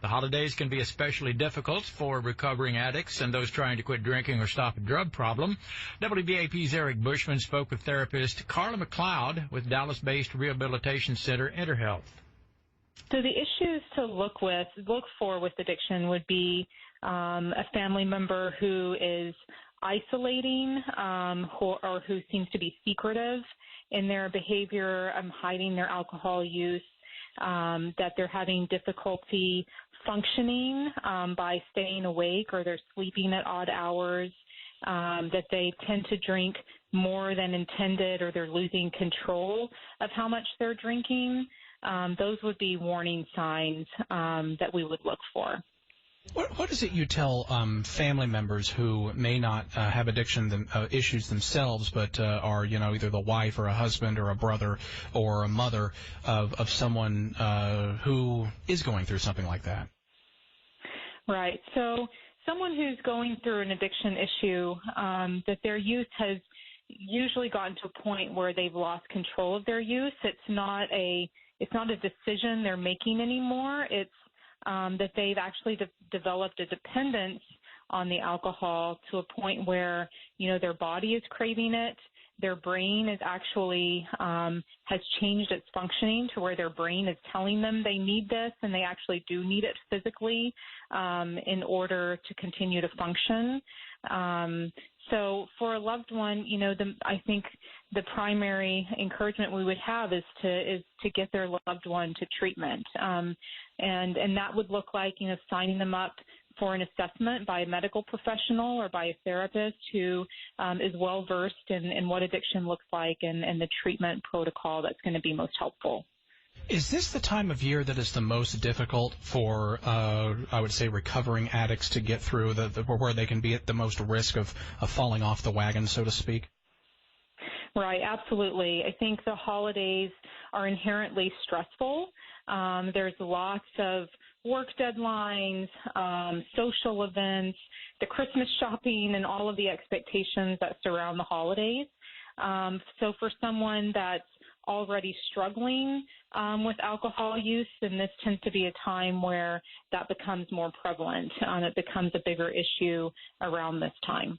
The holidays can be especially difficult for recovering addicts and those trying to quit drinking or stop a drug problem. WBAP's Eric Bushman spoke with therapist Carla McLeod with Dallas-based rehabilitation center Enterhealth. So the issues to look for with addiction would be a family member who is isolating or who seems to be secretive in their behavior, hiding their alcohol use, that they're having difficulty functioning by staying awake or they're sleeping at odd hours, that they tend to drink more than intended or they're losing control of how much they're drinking. Those would be warning signs that we would look for. What is it you tell family members who may not have addiction issues themselves, but are either the wife or a husband or a brother or a mother of someone who is going through something like that? Right. So someone who's going through an addiction issue, that their use has usually gotten to a point where they've lost control of their use. It's not a decision they're making anymore. It's that they've actually developed a dependence on the alcohol to a point where, their body is craving it. Their brain is actually has changed its functioning to where their brain is telling them they need this, and they actually do need it physically in order to continue to function. So for a loved one, I think the primary encouragement we would have is to get their loved one to treatment. And that would look like, signing them up for an assessment by a medical professional or by a therapist who is well-versed in what addiction looks like and the treatment protocol that's going to be most helpful. Is this the time of year that is the most difficult for, I would say, recovering addicts to get through, where they can be at the most risk of falling off the wagon, so to speak? Right, absolutely. I think the holidays are inherently stressful. There's lots of work deadlines, social events, the Christmas shopping, and all of the expectations that surround the holidays. So for someone that's already struggling with alcohol use, then this tends to be a time where that becomes more prevalent. It becomes a bigger issue around this time.